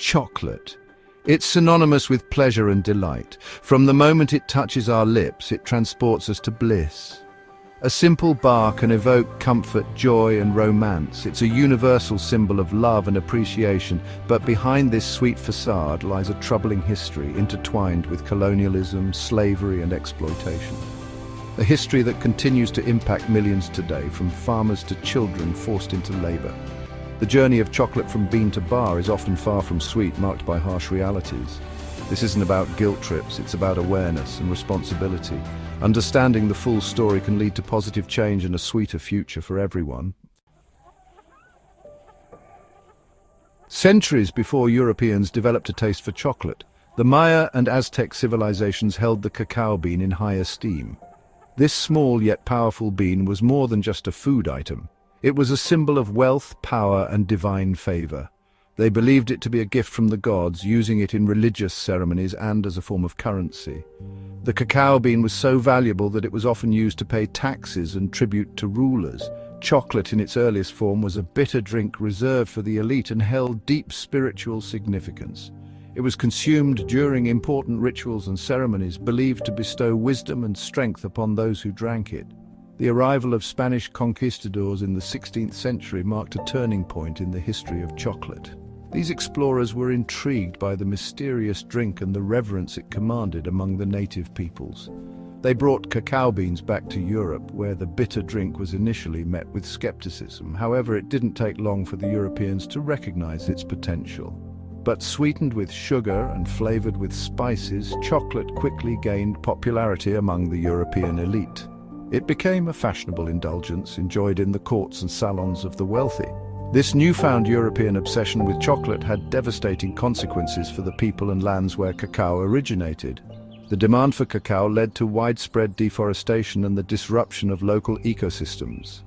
Chocolate. It's synonymous with pleasure and delight. From the moment it touches our lips, it transports us to bliss. A simple bar can evoke comfort, joy, and romance. It's a universal symbol of love and appreciation, but behind this sweet facade lies a troubling history intertwined with colonialism, slavery, and exploitation. A history that continues to impact millions today, from farmers to children forced into labor. The journey of chocolate from bean to bar is often far from sweet, marked by harsh realities. This isn't about guilt trips, it's about awareness and responsibility. Understanding the full story can lead to positive change and a sweeter future for everyone. Centuries before Europeans developed a taste for chocolate, the Maya and Aztec civilizations held the cacao bean in high esteem. This small yet powerful bean was more than just a food item. It was a symbol of wealth, power, and divine favor. They believed it to be a gift from the gods, using it in religious ceremonies and as a form of currency. The cacao bean was so valuable that it was often used to pay taxes and tribute to rulers. Chocolate in its earliest form was a bitter drink reserved for the elite and held deep spiritual significance. It was consumed during important rituals and ceremonies, believed to bestow wisdom and strength upon those who drank it. The arrival of Spanish conquistadors in the 16th century marked a turning point in the history of chocolate. These explorers were intrigued by the mysterious drink and the reverence it commanded among the native peoples. They brought cacao beans back to Europe, where the bitter drink was initially met with skepticism. However, it didn't take long for the Europeans to recognize its potential. But sweetened with sugar and flavored with spices, chocolate quickly gained popularity among the European elite. It became a fashionable indulgence enjoyed in the courts and salons of the wealthy. This newfound European obsession with chocolate had devastating consequences for the people and lands where cacao originated. The demand for cacao led to widespread deforestation and the disruption of local ecosystems.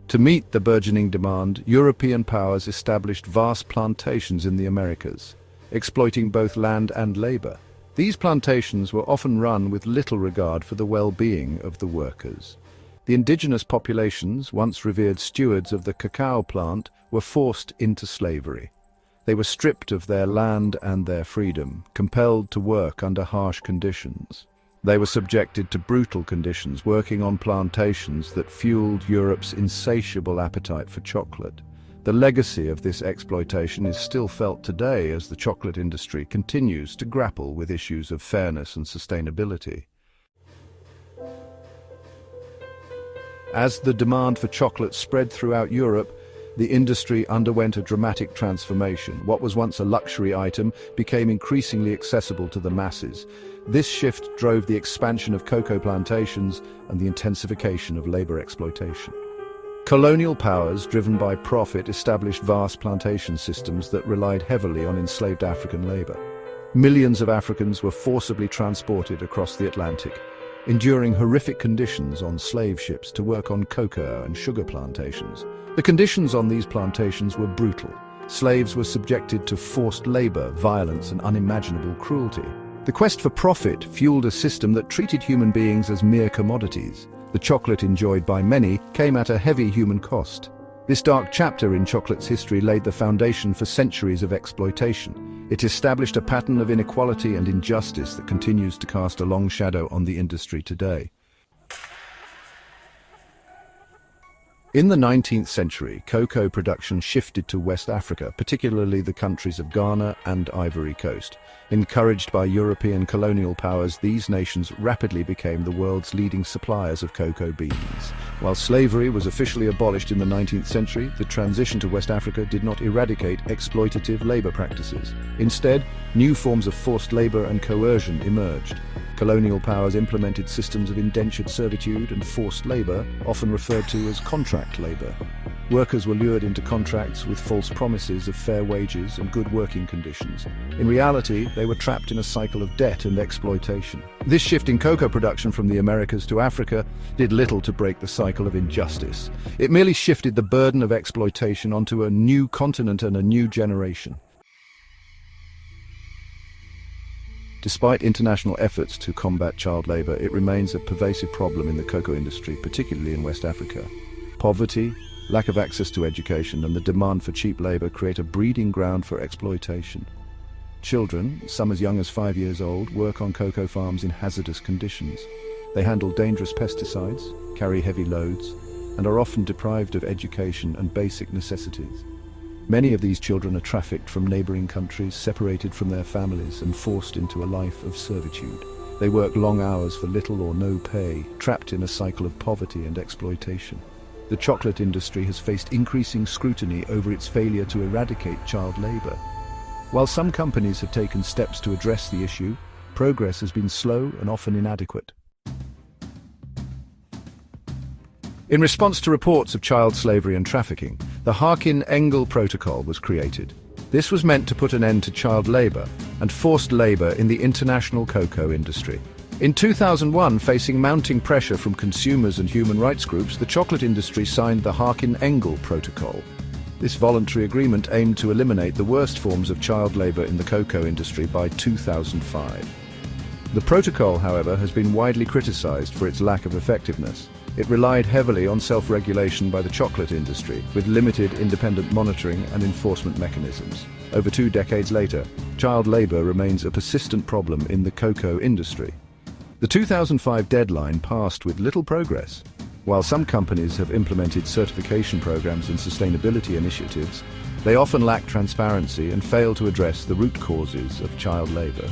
To meet the burgeoning demand, European powers established vast plantations in the Americas, exploiting both land and labor. These plantations were often run with little regard for the well-being of the workers. The indigenous populations, once revered stewards of the cacao plant, were forced into slavery. They were stripped of their land and their freedom, compelled to work under harsh conditions. They were subjected to brutal conditions, working on plantations that fueled Europe's insatiable appetite for chocolate. The legacy of this exploitation is still felt today as the chocolate industry continues to grapple with issues of fairness and sustainability. As the demand for chocolate spread throughout Europe, the industry underwent a dramatic transformation. What was once a luxury item became increasingly accessible to the masses. This shift drove the expansion of cocoa plantations and the intensification of labor exploitation. Colonial powers, driven by profit, established vast plantation systems that relied heavily on enslaved African labor. Millions of Africans were forcibly transported across the Atlantic, enduring horrific conditions on slave ships to work on cocoa and sugar plantations. The conditions on these plantations were brutal. Slaves were subjected to forced labor, violence, and unimaginable cruelty. The quest for profit fueled a system that treated human beings as mere commodities. The chocolate enjoyed by many came at a heavy human cost. This dark chapter in chocolate's history laid the foundation for centuries of exploitation. It established a pattern of inequality and injustice that continues to cast a long shadow on the industry today. In the 19th century, cocoa production shifted to West Africa, particularly the countries of Ghana and Ivory Coast. Encouraged by European colonial powers, these nations rapidly became the world's leading suppliers of cocoa beans. While slavery was officially abolished in the 19th century, the transition to West Africa did not eradicate exploitative labor practices. Instead, new forms of forced labor and coercion emerged. Colonial powers implemented systems of indentured servitude and forced labor, often referred to as contract labor. Workers were lured into contracts with false promises of fair wages and good working conditions. In reality, they were trapped in a cycle of debt and exploitation. This shift in cocoa production from the Americas to Africa did little to break the cycle of injustice. It merely shifted the burden of exploitation onto a new continent and a new generation. Despite international efforts to combat child labor, it remains a pervasive problem in the cocoa industry, particularly in West Africa. Poverty, lack of access to education, and the demand for cheap labor create a breeding ground for exploitation. Children, some as young as 5 years old, work on cocoa farms in hazardous conditions. They handle dangerous pesticides, carry heavy loads, and are often deprived of education and basic necessities. Many of these children are trafficked from neighboring countries, separated from their families, and forced into a life of servitude. They work long hours for little or no pay, trapped in a cycle of poverty and exploitation. The chocolate industry has faced increasing scrutiny over its failure to eradicate child labor. While some companies have taken steps to address the issue, progress has been slow and often inadequate. In response to reports of child slavery and trafficking, the Harkin-Engel Protocol was created. This was meant to put an end to child labor and forced labor in the international cocoa industry. In 2001, facing mounting pressure from consumers and human rights groups, the chocolate industry signed the Harkin-Engel Protocol. This voluntary agreement aimed to eliminate the worst forms of child labor in the cocoa industry by 2005. The protocol, however, has been widely criticized for its lack of effectiveness. It relied heavily on self-regulation by the chocolate industry, with limited independent monitoring and enforcement mechanisms. Over 2 decades later, child labor remains a persistent problem in the cocoa industry. The 2005 deadline passed with little progress. While some companies have implemented certification programs and sustainability initiatives, they often lack transparency and fail to address the root causes of child labor.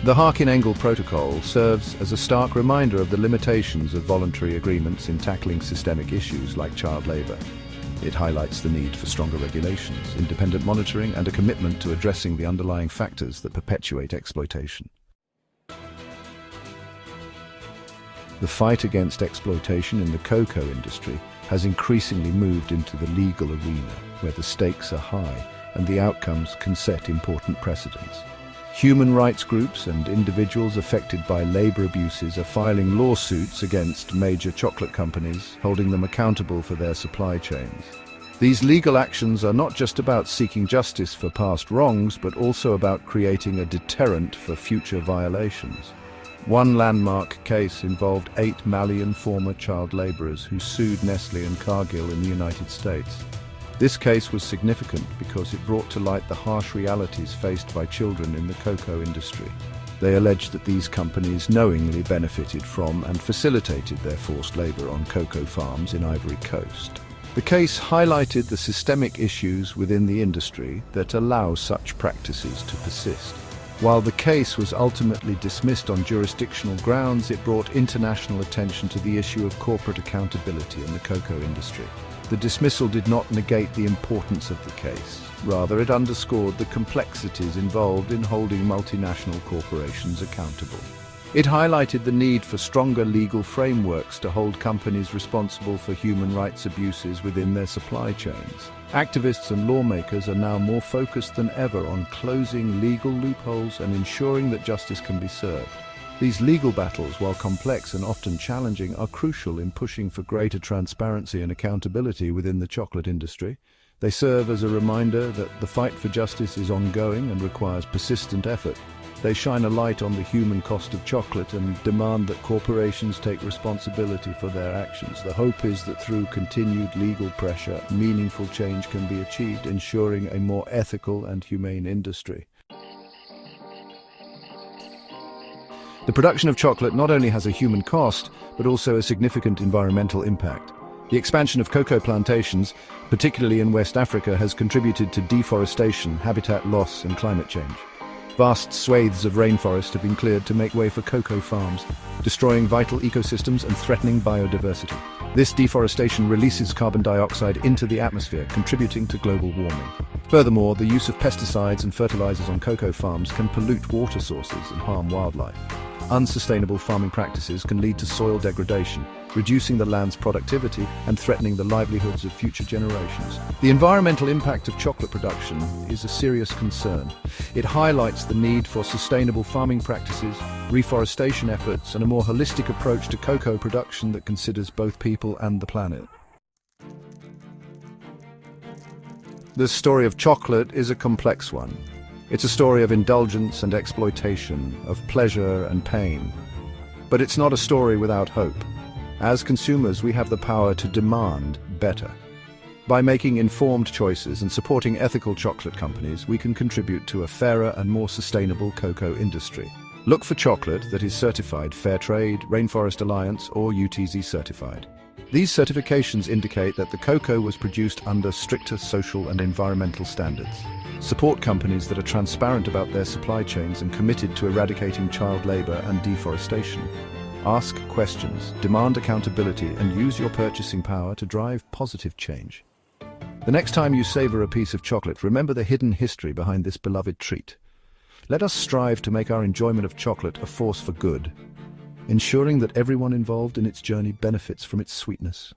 The Harkin-Engel Protocol serves as a stark reminder of the limitations of voluntary agreements in tackling systemic issues like child labor. It highlights the need for stronger regulations, independent monitoring, and a commitment to addressing the underlying factors that perpetuate exploitation. The fight against exploitation in the cocoa industry has increasingly moved into the legal arena, where the stakes are high and the outcomes can set important precedents. Human rights groups and individuals affected by labor abuses are filing lawsuits against major chocolate companies, holding them accountable for their supply chains. These legal actions are not just about seeking justice for past wrongs, but also about creating a deterrent for future violations. One landmark case involved 8 Malian former child laborers who sued Nestle and Cargill in the United States. This case was significant because it brought to light the harsh realities faced by children in the cocoa industry. They alleged that these companies knowingly benefited from and facilitated their forced labor on cocoa farms in Ivory Coast. The case highlighted the systemic issues within the industry that allow such practices to persist. While the case was ultimately dismissed on jurisdictional grounds, it brought international attention to the issue of corporate accountability in the cocoa industry. The dismissal did not negate the importance of the case. Rather, it underscored the complexities involved in holding multinational corporations accountable. It highlighted the need for stronger legal frameworks to hold companies responsible for human rights abuses within their supply chains. Activists and lawmakers are now more focused than ever on closing legal loopholes and ensuring that justice can be served. These legal battles, while complex and often challenging, are crucial in pushing for greater transparency and accountability within the chocolate industry. They serve as a reminder that the fight for justice is ongoing and requires persistent effort. They shine a light on the human cost of chocolate and demand that corporations take responsibility for their actions. The hope is that through continued legal pressure, meaningful change can be achieved, ensuring a more ethical and humane industry. The production of chocolate not only has a human cost, but also a significant environmental impact. The expansion of cocoa plantations, particularly in West Africa, has contributed to deforestation, habitat loss, and climate change. Vast swathes of rainforest have been cleared to make way for cocoa farms, destroying vital ecosystems and threatening biodiversity. This deforestation releases carbon dioxide into the atmosphere, contributing to global warming. Furthermore, the use of pesticides and fertilizers on cocoa farms can pollute water sources and harm wildlife. Unsustainable farming practices can lead to soil degradation, reducing the land's productivity and threatening the livelihoods of future generations. The environmental impact of chocolate production is a serious concern. It highlights the need for sustainable farming practices, reforestation efforts, and a more holistic approach to cocoa production that considers both people and the planet. The story of chocolate is a complex one. It's a story of indulgence and exploitation, of pleasure and pain. But it's not a story without hope. As consumers, we have the power to demand better. By making informed choices and supporting ethical chocolate companies, we can contribute to a fairer and more sustainable cocoa industry. Look for chocolate that is certified Fair Trade, Rainforest Alliance, or UTZ certified. These certifications indicate that the cocoa was produced under stricter social and environmental standards. Support companies that are transparent about their supply chains and committed to eradicating child labor and deforestation. Ask questions, demand accountability, and use your purchasing power to drive positive change. The next time you savor a piece of chocolate, remember the hidden history behind this beloved treat. Let us strive to make our enjoyment of chocolate a force for good, ensuring that everyone involved in its journey benefits from its sweetness.